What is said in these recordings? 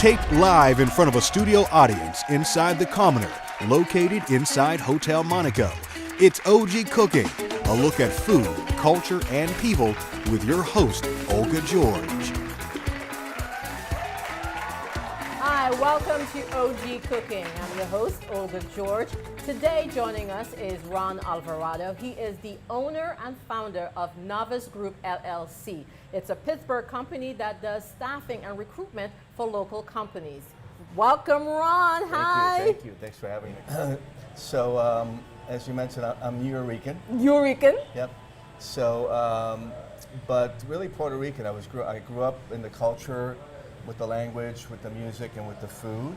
Taped live in front of a studio audience inside the Commoner, located inside Hotel Monaco. It's OG Cooking, a look at food, culture, and people with your host, Olga George. Hi, welcome to OG Cooking. I'm your host, Olga George. Today joining us is Ron Alvarado. He is the owner and founder of Novus Group, LLC. It's a Pittsburgh company that does staffing and recruitment for local companies. Welcome, Ron. Hi. Thank you. Thanks for having me. So, as you mentioned, I'm Eureka. Eureka. Yep. So, but really Puerto Rican. I grew up in the culture, with the language, with the music, and with the food.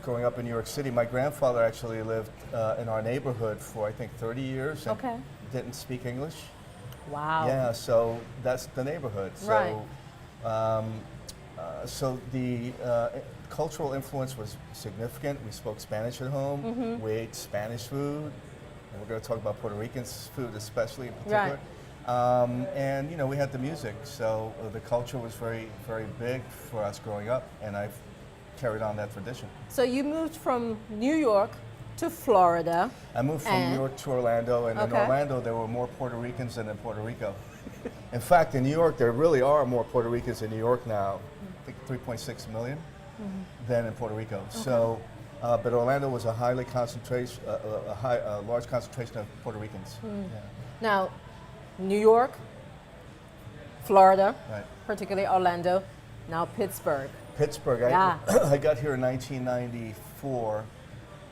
Growing up in New York City, my grandfather actually lived in our neighborhood for I think 30 years. And didn't speak English. Wow. Yeah. So that's the neighborhood. Right. So the cultural influence was significant. We spoke Spanish at home. We ate Spanish food. And we're going to talk about Puerto Rican food, especially in particular. Right. And you know, we had the music, so the culture was very, very big for us growing up, and I've carried on that tradition. So you moved from New York to Florida. I moved from New York to Orlando, and in Orlando there were more Puerto Ricans than in Puerto Rico. In fact, in New York there really are more Puerto Ricans in New York now, I think 3.6 million, than in Puerto Rico. So, but Orlando was a large concentration of Puerto Ricans. Yeah. Now, New York, Florida, Right. particularly Orlando, now Pittsburgh. Pittsburgh, Yeah. I got here in 1994,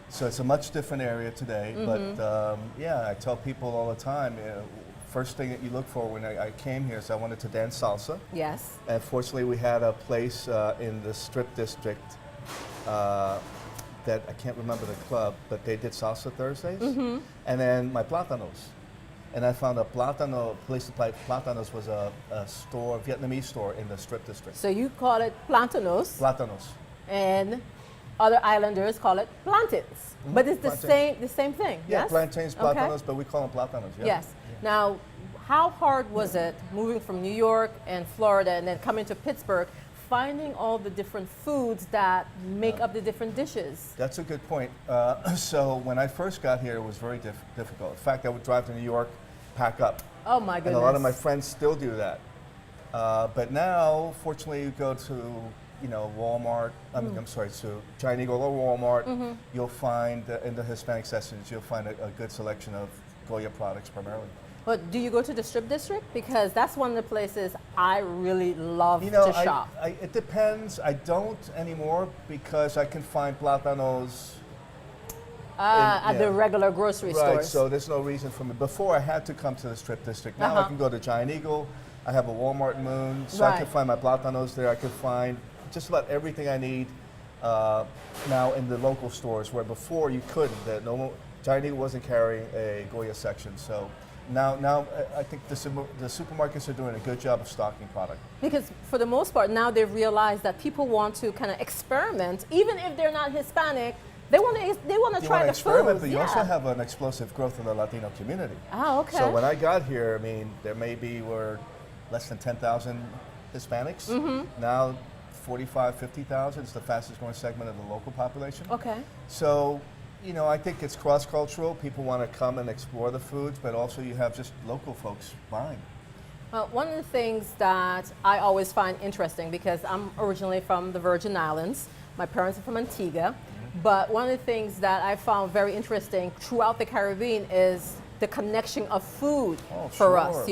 so it's a much different area today. But yeah, I tell people all the time, first thing that you look for when I came here is I wanted to dance salsa. Yes. And fortunately, we had a place in the Strip District that I can't remember the club, but they did salsa Thursdays. And then my Platanos. And I found a place to buy Platanos was a Vietnamese store in the Strip District. So you call it plantanos. Platanos. And other islanders call it plantains. But it's the same thing, Yeah, yes? plantains, platanos, but we call them platanos. Yeah. Yes. Now, how hard was it moving from New York and Florida and then coming to Pittsburgh, finding all the different foods that make up the different dishes? That's a good point. So when I first got here, it was very difficult. In fact, I would drive to New York, pack up. Oh my goodness. And a lot of my friends still do that. But now, fortunately, you go to Walmart, to Giant Eagle or Walmart, you'll find, in the Hispanic sections, you'll find a good selection of Goya products primarily. But do you go to the Strip District? Because that's one of the places I really love to shop. It depends. I don't anymore because I can find platanos at the regular grocery stores. Right, so there's no reason for me. Before I had to come to the Strip District. Now I can go to Giant Eagle. I have a Walmart Moon, so I can find my platanos there. I can find just about everything I need now in the local stores, where before you couldn't. Giant Eagle wasn't carrying a Goya section, so. Now I think the supermarkets are doing a good job of stocking product. Because for the most part, now they've realized that people want to kind of experiment, even if they're not Hispanic. They want to try the food. But you also have an explosive growth in the Latino community. Oh, okay. So when I got here, I mean, there maybe were less than 10,000 Hispanics. Now 45, 50,000 is the fastest growing segment of the local population. Okay. So, I think it's cross-cultural. People want to come and explore the foods, but also you have just local folks buying. Well, one of the things that I always find interesting, because I'm originally from the Virgin Islands, my parents are from Antigua, but one of the things that I found very interesting throughout the Caribbean is the connection of food for us.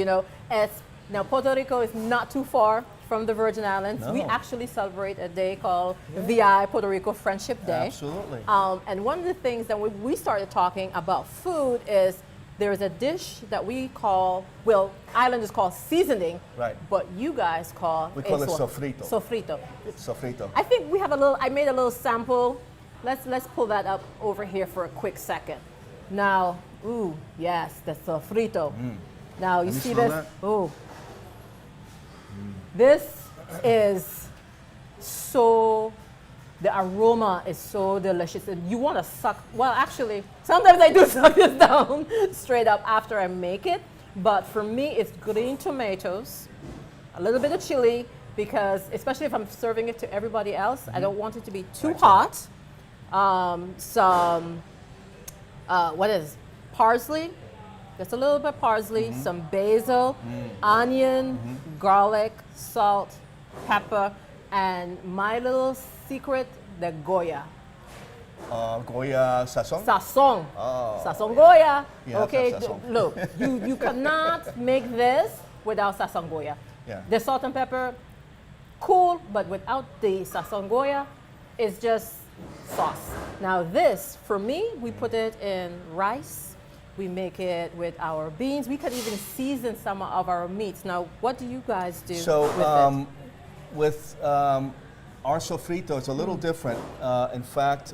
Now Puerto Rico is not too far from the Virgin Islands. No. We actually celebrate a day called VI Puerto Rico Friendship Day. Absolutely. And one of the things that we started talking about food is there's a dish that we call, islanders call seasoning, right? But you guys call it sofrito. Sofrito. Sofrito. I think we have I made a little sample. Let's pull that up over here for a quick second. Now, yes, the sofrito. Now you see this? Ooh. This is the aroma is so delicious. And you want to suck, actually, sometimes I do suck this down straight up after I make it. But for me, it's green tomatoes, a little bit of chili, because especially if I'm serving it to everybody else, I don't want it to be too hot. Some, what is parsley? Just a little bit of parsley, some basil, onion, garlic, salt, pepper, and my little secret, the Goya. Goya sazon? Sazon. Oh, Sazon Goya. Yeah, Okay, sazon. look, you cannot make this without Sazon Goya. Yeah. The salt and pepper, cool, but without the Sazon Goya, it's just sauce. Now this, for me, we put it in rice. We make it with our beans. We could even season some of our meats. Now, what do you guys do with our sofrito, it's a little different. In fact,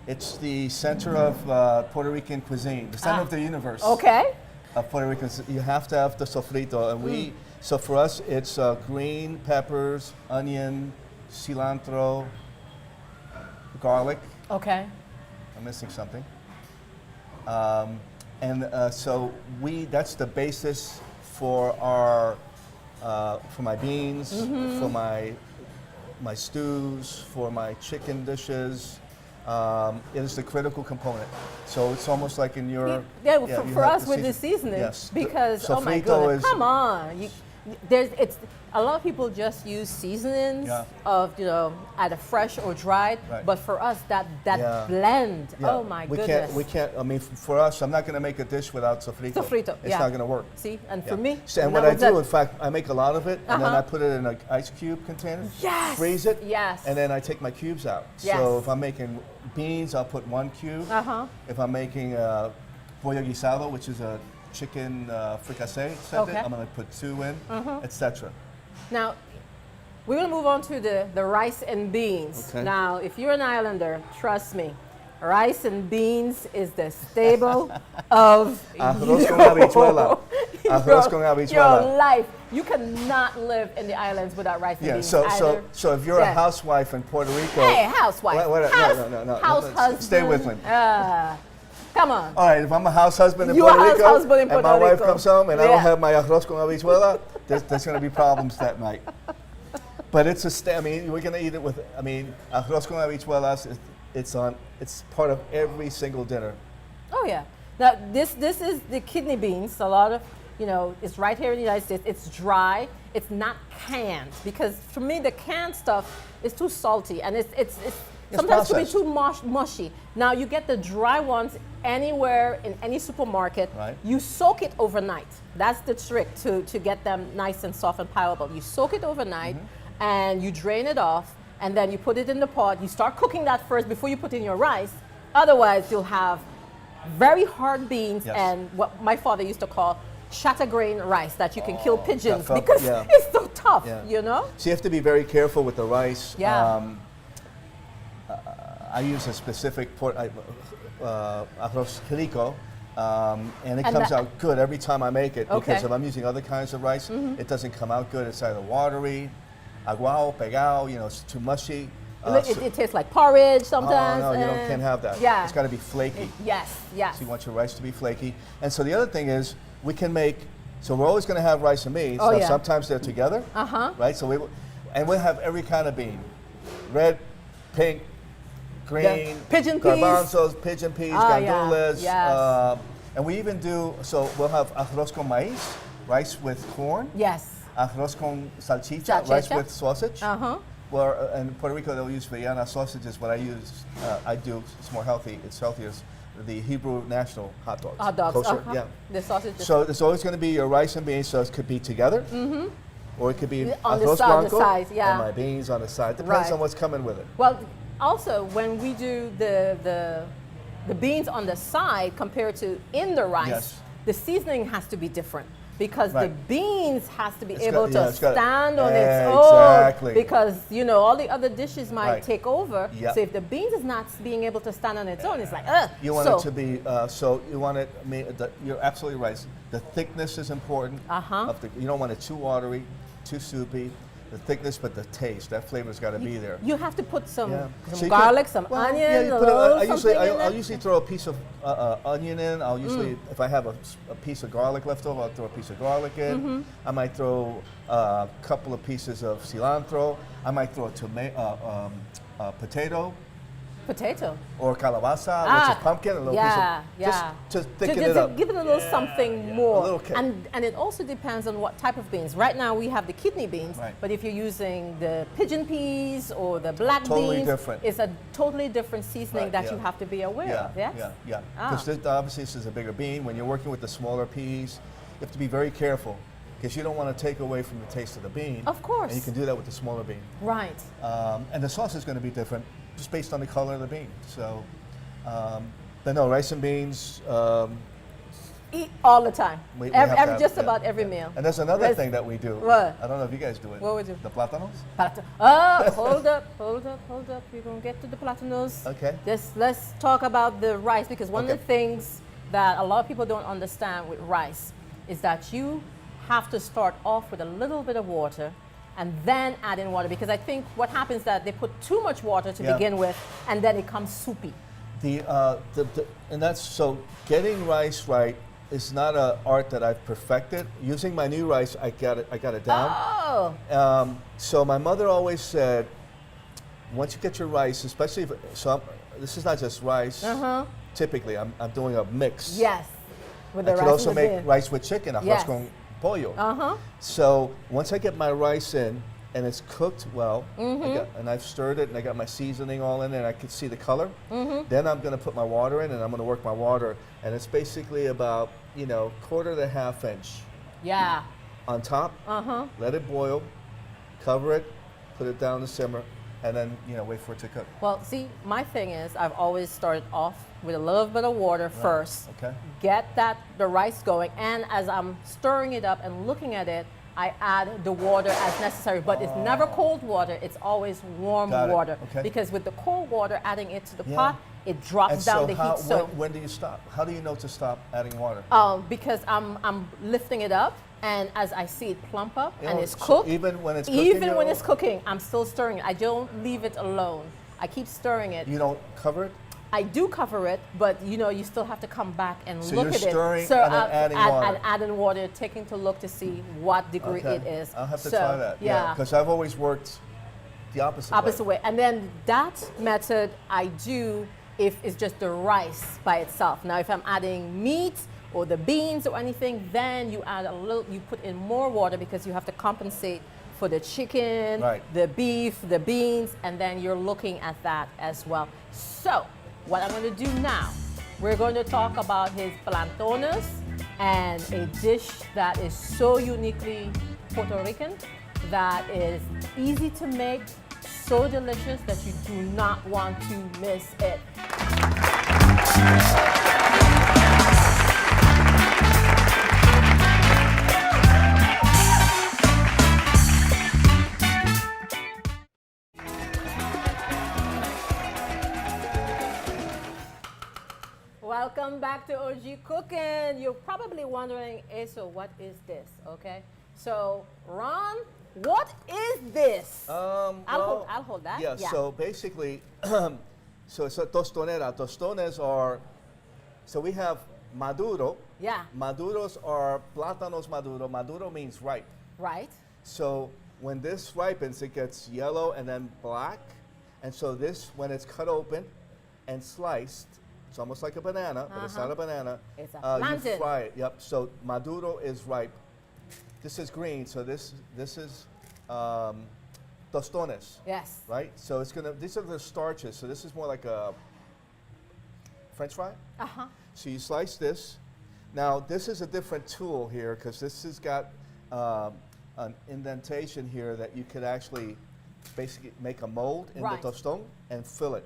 it's the center of Puerto Rican cuisine, the center of the universe. Okay. Of Puerto Rican, you have to have the sofrito, and so for us, it's green peppers, onion, cilantro, garlic. Okay. I'm missing something. So that's the basis for our, for my beans, for my stews, for my chicken dishes. It is the critical component. So it's almost like in your... For us with the seasoning, yes. Because, oh my goodness, come on. A lot of people just use seasonings of, either fresh or dried. Right. But for us, that blend, oh my goodness. We can't, I mean, for us, I'm not going to make a dish without sofrito. Sofrito, It's not going to work. See, and for me, and what I do, in fact, I make a lot of it, and then I put it in an ice cube container, freeze it, and then I take my cubes out. So if I'm making beans, I'll put 1 cube. If I'm making pollo guisado, which is a chicken fricassee, I'm going to put 2 in, etc. Now, we're going to move on to the rice and beans. Okay. Now, if you're an islander, trust me, rice and beans is the staple of Arroz con habichuela. Arroz con habichuela. Your life. You cannot live in the islands without rice and beans. So if you're a housewife in Puerto Rico. Hey, housewife. No. House husband. Stay with me. Come on. All right, if I'm a house husband in Puerto Rico, and my wife comes home and I don't have my arroz con habichuela, there's going to be problems that night. But it's we're going to eat it with, arroz con habichuelas, it's part of every single dinner. Oh yeah. Now this is the kidney beans. A lot of, it's right here in the United States. It's dry. It's not canned, because for me the canned stuff is too salty, and it's sometimes can be too mushy. Now you get the dry ones anywhere in any supermarket. Right. You soak it overnight. That's the trick to get them nice and soft and palatable. You soak it overnight, and you drain it off, and then you put it in the pot. You start cooking that first before you put in your rice. Otherwise, you'll have very hard beans and what my father used to call shatter-grain rice that you can kill pigeons because it's so tough, So you have to be very careful with the rice. Yeah. I use a specific arroz rico, and it comes out good every time I make it, because if I'm using other kinds of rice, it doesn't come out good. It's either watery, aguao, pegao, it's too mushy. It tastes like porridge sometimes. Oh, no, you can't have that. Yeah. It's got to be flaky. Yes. So you want your rice to be flaky. And so the other thing is, we can make, so we're always going to have rice and beans. Sometimes they're together, right? So we'll have every kind of bean. Red, pink, green, pigeon peas, garbanzos, pigeon peas, gandules. And we even do, so we'll have arroz con maíz, rice with corn. Yes. Arroz con salchicha, rice with sausage. Well, in Puerto Rico, they'll use Villana sausages. What I do, it's more healthy, it's healthier, the Hebrew national hot dogs. Hot dogs, kosher, yeah. The sausage. So there's always going to be your rice and beans, so it could be together, or it could be on arroz blanco, and my beans on the side. Depends on what's coming with it. Well, also, when we do the beans on the side compared to in the rice, the seasoning has to be different. Because the beans has to be able to stand on its own. Because, all the other dishes might take over. So if the beans is not being able to stand on its own, it's like, ugh. You want it to be, you want it, you're absolutely right. The thickness is important. You don't want it too watery, too soupy. the thickness, but the taste. That flavor's got to be there. You have to put some So garlic, some onion, yeah, a little I'll usually throw a piece of onion in. I'll usually, if I have a piece of garlic left over, I'll throw a piece of garlic in. I might throw a couple of pieces of cilantro. I might throw a potato. Potato. Or calabaza, which is pumpkin, a little piece of, just to thicken it up. Give it a little something more. A little kick. And it also depends on what type of beans. Right now we have the kidney beans, but if you're using the pigeon peas or the black beans, different. It's a totally different seasoning that you have to be aware of. Yes? Yeah. Because obviously this is a bigger bean. When you're working with the smaller peas, you have to be very careful because you don't want to take away from the taste of the bean. Of course. And you can do that with the smaller bean. Right. And the sauce is going to be different just based on the color of the bean. So, but no, rice and beans. Eat all the time. Just about every yeah. meal. And there's another thing that we do. What? I don't know if you guys do it. What would you? The plátanos? Oh, hold up. We're going to get to the plátanos. Okay. Let's talk about the rice, because one of the things that a lot of people don't understand with rice is that you have to start off with a little bit of water and then add in water, because I think what happens is that they put too much water to begin with, and then it comes soupy. And that's, so getting rice right is not an art that I've perfected. Using my new rice, I got it down. Oh. So my mother always said, once you get your rice, especially if, this is not just rice. Typically, I'm doing a mix. Yes. With the I rice could also and the make bean. rice with chicken, arroz con pollo. So once I get my rice in and it's cooked well, and I've stirred it and I got my seasoning all in and I can see the color, then I'm going to put my water in and I'm going to work my water, and it's basically about, quarter to half inch. Yeah. On top, let it boil, cover it, put it down to simmer, and then wait for it to cook. Well, see, my thing is I've always started off with a little bit of water first. Okay. Get the rice going, and as I'm stirring it up and looking at it, I add the water as necessary, but it's never cold water, it's always warm water. Okay. Because with the cold water, adding it to the pot, it drops down the heat. So when do you stop? How do you know to stop adding water? Because I'm lifting it up, and as I see it plump up and it's so cooked, even when it's cooking, I'm still stirring it. I don't leave it alone. I keep stirring it. You don't cover it? I do cover it, but you still have to come back and so look you're at it. Stirring and then adding water. And adding water, taking to look to see what degree it is. I'll have to try that. Yeah, because I've always worked the opposite way. And then that method I do if it's just the rice by itself. Now, if I'm adding meat or the beans or anything, then you add you put in more water, because you have to compensate for the chicken, the beef, the beans, and then you're looking at that as well. So, what I'm going to do now, we're going to talk about his plantones, and a dish that is so uniquely Puerto Rican, that is easy to make, so delicious that you do not want to miss it. Welcome back to OG Cooking. You're probably wondering, so what is this? Okay, so Ron, what is this? I'll hold that. Yeah. So basically, so it's a tostonera. Tostones are, so we have maduro. Yeah. Maduros are plátanos maduro. Maduro means ripe. Right. So when this ripens, it gets yellow and then black, and so this, when it's cut open and sliced, it's almost like a banana, but it's not a banana. It's a you fry it. Yep. So maduro is ripe. This is green. So this is tostones. Yes. Right. So it's gonna. These are the starches. So this is more like a French fry. So you slice this. Now this is a different tool here, because this has got an indentation here that you could actually basically make a mold in the tostón and fill it.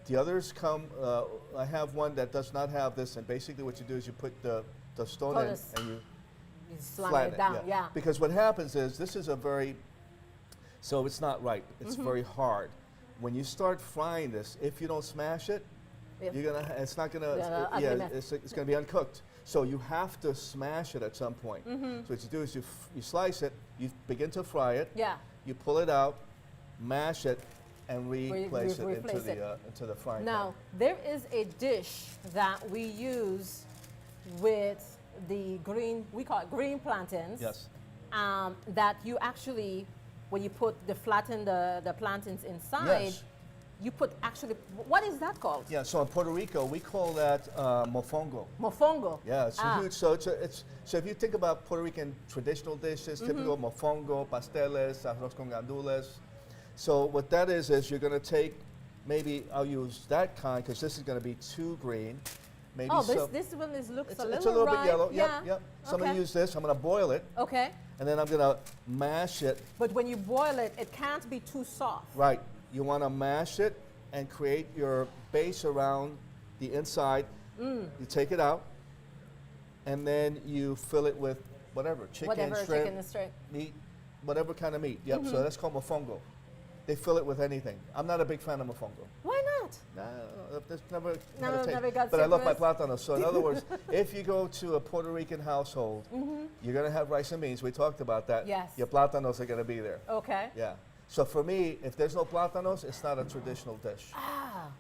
The others come, I have one that does not have this, and basically what you do is you put the tostón in and you flatten it down. Yeah. Because what happens is, this is so it's not ripe, it's very hard. When you start frying this, if you don't smash it, it's gonna be uncooked. So you have to smash it at some point. So what you do is you slice it, you begin to fry it. Yeah. you pull it out, mash it, and replace it into the frying Now, pan. there is a dish that we use with the green, we call it green plantains. Yes. That you actually, when you flatten the plantains inside, Yes. you put actually, what is that called? Yeah, so in Puerto Rico, we call that mofongo. Mofongo. Yeah, it's a huge, so if you think about Puerto Rican traditional dishes, typical mofongo, pasteles, arroz con gandules. So what that is you're gonna take, maybe I'll use that kind, because this is gonna be too green. Maybe this one looks it's a little It's a little ripe. bit yellow, Yeah. yep. So I'm gonna use this, I'm gonna boil it, Okay. and then I'm gonna mash it. But when you boil it, it can't be too soft. Right, you wanna mash it and create your base around the inside. You take it out, and then you fill it with whatever, chicken, shrimp, meat, whatever kind of meat. Yep, so that's called mofongo. They fill it with anything. I'm not a big fan of mofongo. Why not? No, that's never got but I love my citrus. plátanos. So in other words, if you go to a Puerto Rican household, you're gonna have rice and beans. We talked about that. Yes. Your plátanos are gonna be there. Okay. Yeah. So for me, if there's no plátanos, it's not a traditional dish.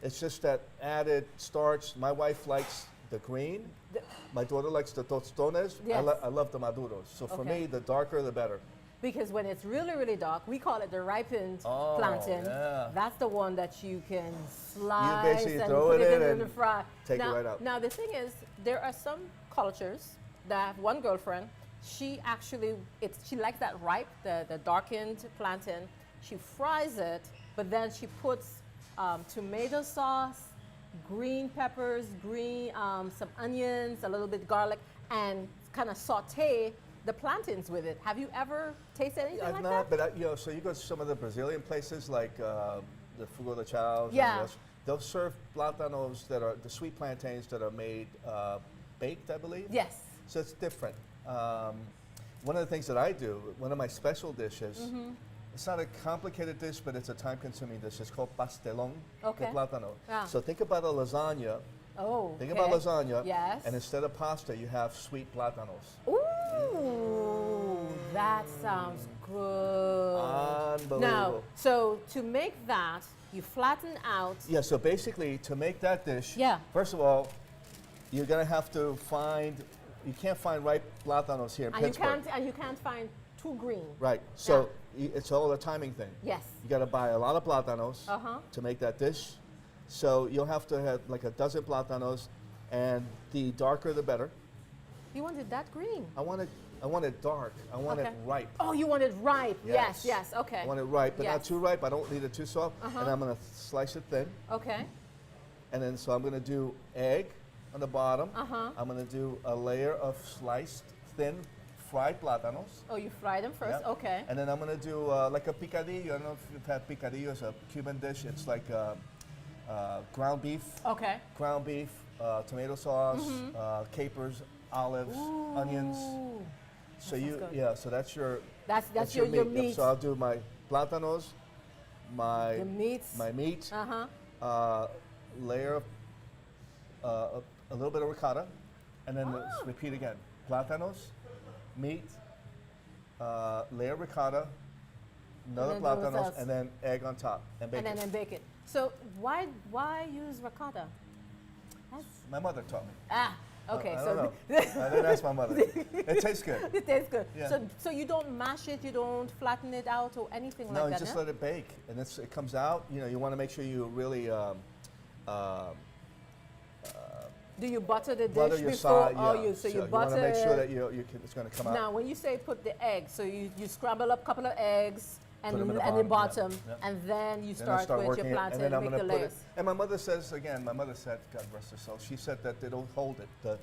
It's just that added starch. My wife likes the green. My daughter likes the tostones. Yes. I love the maduros. So for Okay. me, the darker the better. Because when it's really, really dark, we call it the ripened plantain. Yeah. That's the one that you can slice basically and throw put it in the and fry. take it right out. Now the thing is, there are some cultures that one girlfriend, she likes that ripe, the darkened plantain. She fries it, but then she puts tomato sauce, green peppers, some onions, a little bit garlic, and kind of saute the plantains with it. Have you ever tasted anything I've like not, that? but so you go to some of the Brazilian places like the Fogo de Chao. Yeah. They'll serve plátanos that are the sweet plantains that are made baked, I believe. Yes. So it's different. One of the things that I do, one of my special dishes, it's not a complicated dish, but it's a time-consuming dish. It's called pastelón de plátano. Yeah. So think about a lasagna. Oh, Think about lasagna. Yes. And instead of pasta, you have sweet plátanos. Ooh, that sounds good. Unbelievable. Now, so to make that, you flatten out. Yeah, so basically, to make that dish, first of all, you're going to have to you can't find ripe plátanos here in Pittsburgh. And you can't find too green. Right, so it's all a timing thing. Yes. You got to buy a lot of plátanos to make that dish. So you'll have to have like a dozen plátanos, and the darker the better. You want it that green? I want it dark. I want it ripe. Oh, you want it ripe? Yes. Yes, okay. I want it ripe, but not too ripe. I don't need it too soft. And I'm going to slice it thin. Okay. And then so I'm going to do egg on the bottom. I'm going to do a layer of sliced thin fried plátanos. Oh, you fry them first? Yeah. Okay. And then I'm going to do like a picadillo. I don't know if you've had picadillo. It's a Cuban dish. It's like ground beef. Okay. Ground beef, tomato sauce, capers, olives, onions. So so that's your your meat. Yep, so I'll do my plátanos, my meat, layer of a little bit of ricotta, and then let's repeat again: plátanos, meat, layer of ricotta, another plátanos, and then egg on top, and bake it. And then bake it. So why use ricotta? My mother taught me. Okay. I So don't know. I didn't ask my mother. It tastes good. It tastes good. Yeah. So you don't mash it, you don't flatten it out or anything like that? No, you just let it bake, and it comes out. You know, you want to make sure you really do you butter the dish butter your before? side. Yeah. You want butter to make sure it. that it's going to come out. Now, when you say put the egg, so you scramble up a couple of eggs and Put 'em in the the bottom, bottom, and then you Then I start with working your it, plantain and then and I'm make the going to put layers. it. And my mother said, God rest her soul, she said that they don't hold it.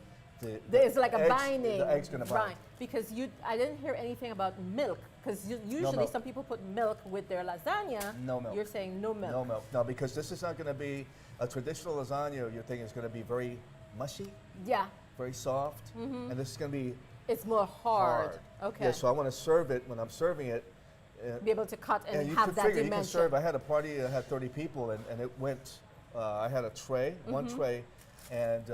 It's like a eggs, binding. The egg's going to bind. Right, because I didn't hear anything about milk, because usually milk. some people put milk with their lasagna. No milk. You're saying no milk. No milk. No, because this is not going to be a traditional lasagna. Your thing is going to be very mushy. Yeah. Very soft. And this is going to be It's more hard. Okay. Yeah, so I want to serve it when I'm serving it. Be able to cut and you have could that figure, dimension. You can serve. I had a party that had 30 people, and it went. I had a tray, one tray, and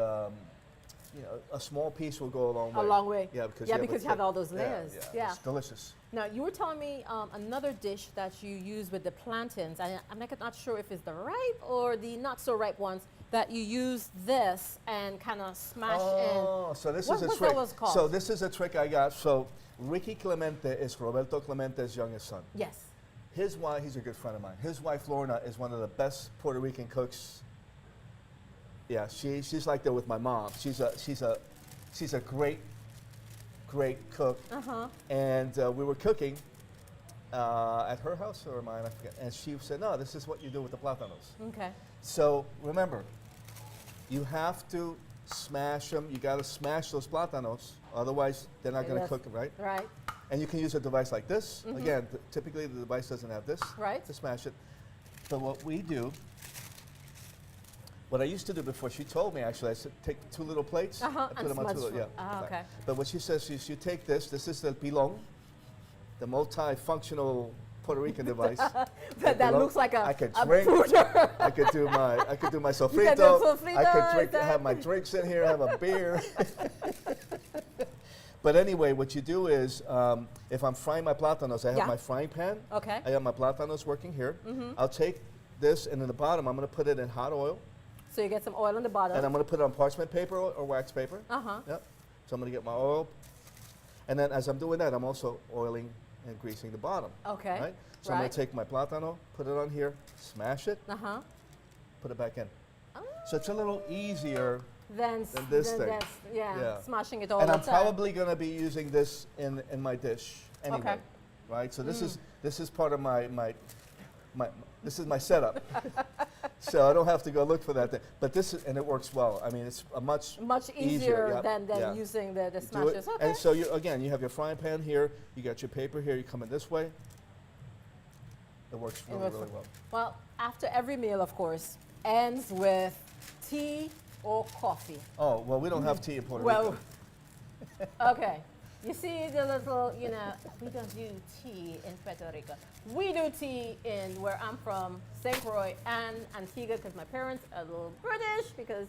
you know, a small piece will go a long way. A long way. Yeah, because you have all those layers. Yeah. It's delicious. Now, you were telling me another dish that you use with the plantains. I'm not sure if it's the ripe or the not so ripe ones, that you use this and kind of smash in. Oh, so this is a what's trick. That was called? So this is a trick I got. So Ricky Clemente is Roberto Clemente's youngest son. Yes. His wife, he's a good friend of mine. His wife, Lorna, is one of the best Puerto Rican cooks. Yeah, she's like that with my mom. She's a great cook. And we were cooking at her house or mine, I forget. And she said, no, this is what you do with the plátanos. Okay. So remember, you have to smash them. You got to smash those plátanos, otherwise they're not going to cook, right? Right. And you can use a device like this. Again, typically the device doesn't have this to smash it. But what we do, what I used to do before, she told me actually, I said take 2 little plates and put them on 2 little, okay. But what she says is you take this is the pilon, the multifunctional Puerto Rican device. that looks like a I could a drink. pooter. I could do my sofrito. You can do sofrito, I could have my drinks in here, have a beer. But anyway, what you do is, if I'm frying my plátanos, I have my frying pan. Okay. I have my plátanos working here. I'll take this, and in the bottom, I'm going to put it in hot oil. So you get some oil on the bottom. And I'm going to put it on parchment paper or wax paper. Yep. So I'm going to get my oil. And then as I'm doing that, I'm also oiling and greasing the bottom. Okay. Right? So I'm going to take my plátano, put it on here, smash it, put it back in. Oh. So it's a little easier than this thing. Smashing it all and the I'm time. probably going to be using this in my dish anyway. Okay. Right? So this is part of my this is my setup. So I don't have to go look for that thing. But this is, and it works well. I mean, it's a much easier than using the smashers. Okay. And so you have your frying pan here. You got your paper here. You come in this way. It works really well. Well, after every meal, of course, ends with tea or coffee. Oh, well, we don't have tea in Puerto Rico. Okay. You see the little, we don't do tea in Puerto Rico. We do tea in where I'm from, St. Croix and Antigua, because my parents are a little British, because,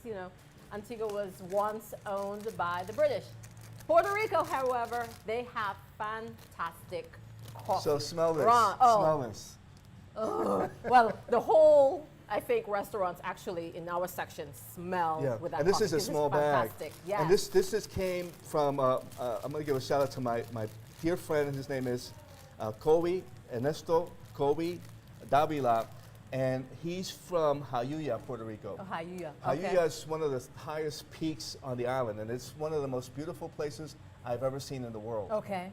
Antigua was once owned by the British. Puerto Rico, however, they have fantastic coffee. So smell this. Smell this. Well, the whole, I think, restaurants actually in our section smell with that and this coffee. is a small bag. Yes. And this came from, I'm going to give a shout out to my dear friend, and his name is Ernesto Kobe Davila, and he's from Jayuya, Puerto Rico. Oh, Jayuya. Jayuya is one of the highest peaks on the island, and it's one of the most beautiful places I've ever seen in the world. Okay.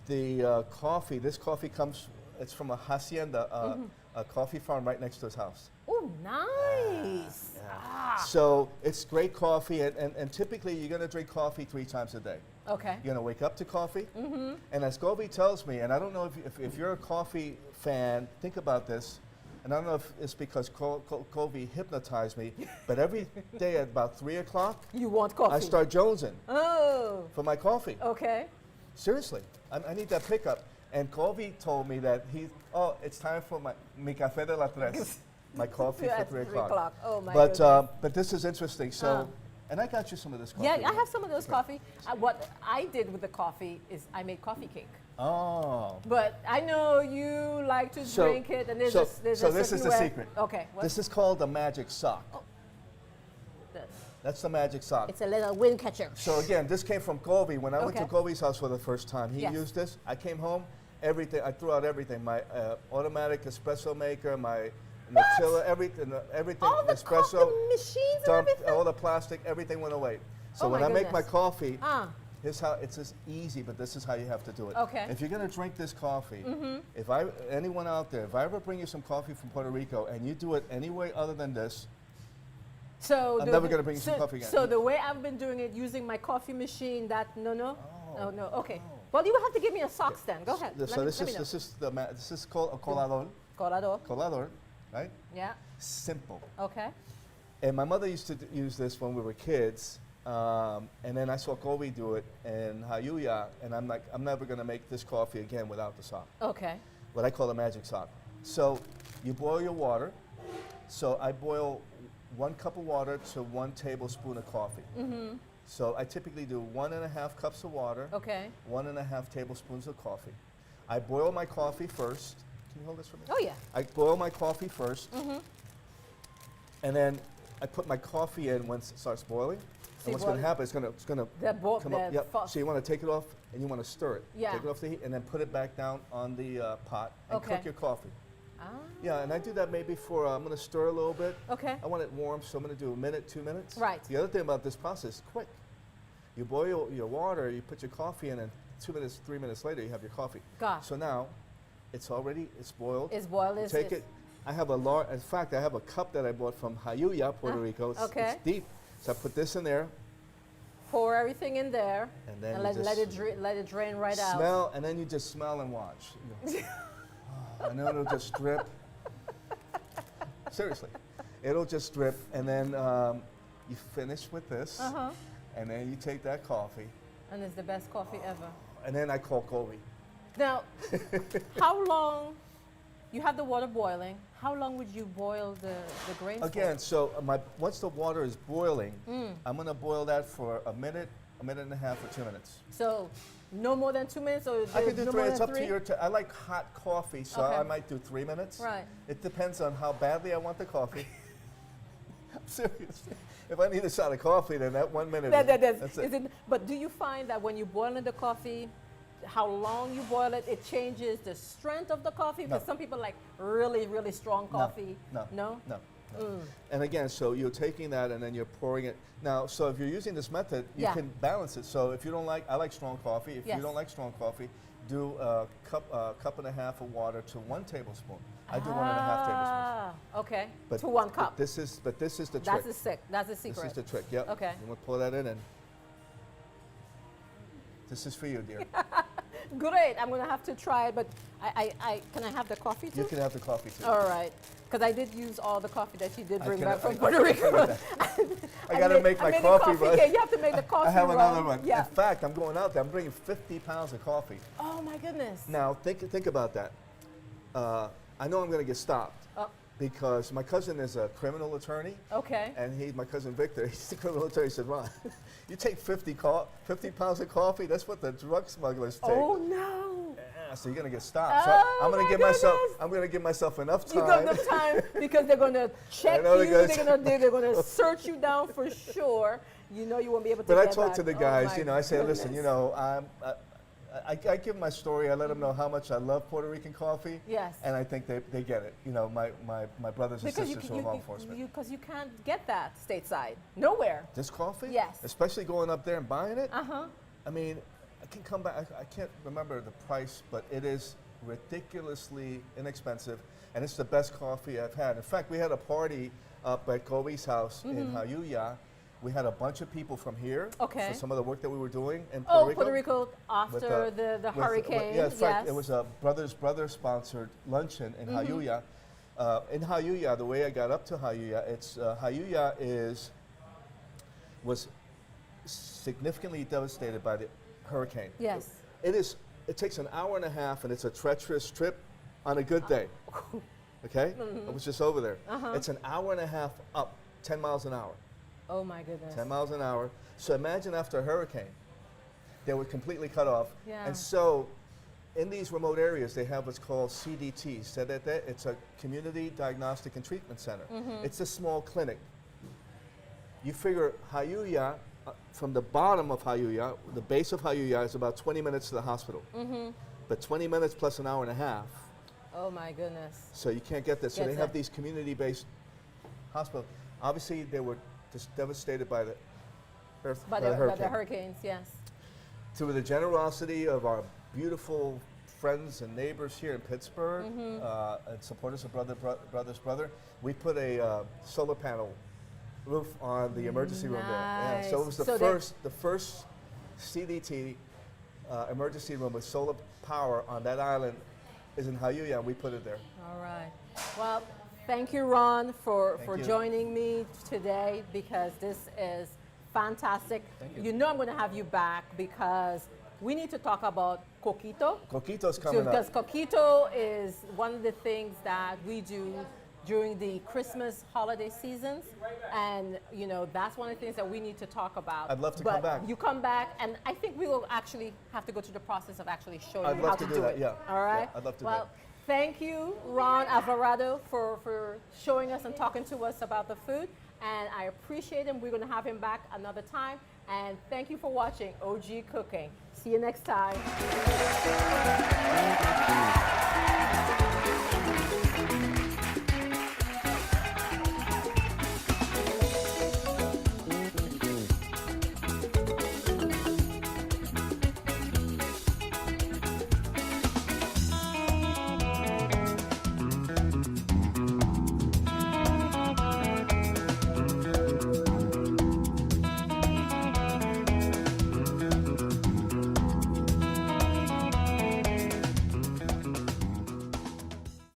The coffee, this coffee comes, it's from a hacienda, a coffee farm right next to his house. Oh, nice. So it's great coffee, and typically you're going to drink coffee 3 times a day. Okay. You're going to wake up to coffee, and as Gobi tells me, and I don't know if you're a coffee fan, think about this, and I don't know if it's because Gobi hypnotized me, but every day at about 3 o'clock, you want coffee. I start jonesing for my coffee. Okay. Seriously, I need that pickup. And Colby told me that it's time for mi café de las 3, my coffee for 3 o'clock. Oh my goodness. But this is interesting. So, and I got you some of this coffee. Yeah, I have some of those coffee. What I did with the coffee is I made coffee cake. Oh. But I know you like to drink it, and there's a this is the secret. Okay. This is called the magic sock. Oh. That's the magic sock. It's a little wind catcher. So again, this came from Colby. When I went to Colby's house for the first time, he used this. I came home, everything. I threw out everything. My automatic espresso maker, my Nutella, everything. All the espresso coffee machines and everything. All the plastic, everything went away. So when I make my coffee, here's how it's just easy. But this is how you have to do it. Okay. If you're gonna drink this coffee, anyone out there, if I ever bring you some coffee from Puerto Rico and you do it any way other than this. So I'm never going to bring you some coffee again. So the way I've been doing it, using my coffee machine, no. Okay. Well, you will have to give me a sock stand. Go ahead. This is called a colador. Colador, right? Yeah. Simple. Okay. And my mother used to use this when we were kids, and then I saw Kobe do it in Jayuya, and I'm like, I'm never going to make this coffee again without the sock. Okay. What I call a magic sock. So you boil your water. So I boil 1 cup of water to 1 tablespoon of coffee. So I typically do 1.5 cups of water, Okay. 1.5 tablespoons of coffee. I boil my coffee first. Can you hold this for me? Oh, yeah. I boil my coffee first, and then I put my coffee in once it starts boiling. So And what's you going to boil- happen is it's going to come up. Yep. So you want to take it off and you want to stir it. Yeah. Take it off the heat and then put it back down on the pot and Okay. cook your coffee. Ah. Yeah, and I do that maybe for, I'm going to stir a little bit. Okay. I want it warm, so I'm going to do 1 minute, 2 minutes. Right. The other thing about this process is quick. You boil your water, you put your coffee in, and 2 minutes, 3 minutes later, you have your coffee. Gosh. So now, it's boiled. It's boiled. You take it. I have a large, in fact, I have a cup that I bought from Jayuya, Puerto Rico. Okay. It's deep. So I put this in there. Pour everything in there. And then let, you let, just let it drain right out. smell, and then you just smell and watch. You know. And then it'll just drip. Seriously. It'll just drip, and then you finish with this, and then you take that coffee, And it's the best coffee ever. and then I call Kobe. Now, how long, you have the water boiling, how long would you boil the grains Again, for? so once the water is boiling, I'm going to boil that for a minute and a half, or 2 minutes. So, no more than 2 minutes? Or I can do no 3. more It's than up to your. I like hot coffee, so Okay. I might do 3 minutes. Right. It depends on how badly I want the coffee. I'm serious. If I need a shot of coffee, then that 1 minute. That's it. But do you find that when you boil in the coffee, how long you boil it, it changes the strength of the coffee? Because some people like really, really strong coffee. No. And again, so you're taking that and then you're pouring it. Now, so if you're using this method, you can balance it. So if you don't like, I like strong coffee. If you don't like strong coffee, do a cup and a half of water to 1 tablespoon. I do 1.5 tablespoons. Okay. But to 1 cup. This is the trick. That's the secret. This is the trick. Yep. Okay. You want to pour that in, and this is for you, dear. Great. I'm going to have to try it, but can I have the coffee too? You can have the coffee too. All right. Because I did use all the coffee that you did bring can- back from I- Puerto Rico. I got to make my coffee run. Yeah, you have to make the coffee I have run. another one. Yeah. In fact, I'm going out there. I'm bringing 50 pounds of coffee. Oh my goodness. Now, think about that. I know I'm going to get stopped because my cousin is a criminal attorney. Okay. And my cousin Victor, he's a criminal attorney. He said, Ron, you take 50 pounds of coffee, that's what the drug smugglers take. Oh no. Yeah, so you're going to get stopped. So Oh, I'm going my to give myself, goodness. I'm going to give myself enough time. You got enough time because they're going to check know you. They're going to search you down for sure. You know you won't be able to. But I get talk back. to the Oh, guys, my you know, I say, listen, goodness. you know, I give my story. I let them know how much I love Puerto Rican coffee. Yes. And I think they get it. You know, my brothers and Because sisters who are law enforcement. because you can't get that stateside. Nowhere. This coffee? Yes. Especially going up there and buying it? Uh-huh. I mean, I can come back. I can't remember the price, but it is ridiculously inexpensive, and it's the best coffee I've had. In fact, we had a party up at Kobe's house in Jayuya. We had a bunch of people from here Okay. for some of the work that we were doing in Oh, Puerto Rico. Puerto Rico after the hurricane. Yeah, in fact, yes. it was a brothers sponsored luncheon in Jayuya. In Jayuya, the way I got up to Jayuya, Jayuya was significantly devastated by the hurricane. Yes. It takes an hour and a half, and it's a treacherous trip on a good day. Okay? I was just over there. It's an hour and a half up, 10 miles an hour. Oh my goodness. 10 miles an hour. So imagine after a hurricane, they were completely cut off. Yeah. And so in these remote areas, they have what's called CDT. It's a Community Diagnostic and Treatment Center. It's a small clinic. You figure Jayuya, from the bottom of Jayuya, the base of Jayuya is about 20 minutes to the hospital. But 20 minutes plus an hour and a half. Oh my goodness. So you can't get this. So Gets they have it. these community-based hospitals. Obviously, they were just devastated by the By the hurricanes, yes. Through the generosity of our beautiful friends and neighbors here in Pittsburgh, and supporters of Brothers Brother, we put a solar panel roof on the emergency room there. Yeah, so it was the first CDT emergency room with solar power on that island is in Jayuya, and we put it there. All right. Well, thank you, Ron, for you. joining me today because this is fantastic. Thank you. You know I'm going to have you back because we need to talk about coquito. Coquito's coming Because up. coquito is one of the things that we do during the Christmas holiday seasons, and you know that's one of the things that we need to talk about. I'd love to come back. You come back, and I think we will actually have to go through the process of actually showing I'd you love how to to do that, it. yeah. All right. Yeah, I'd love to do well, that. thank you, Ron Alvarado, for showing us and talking to us about the food, and I appreciate him. We're going to have him back another time, and thank you for watching OG Cooking. See you next time.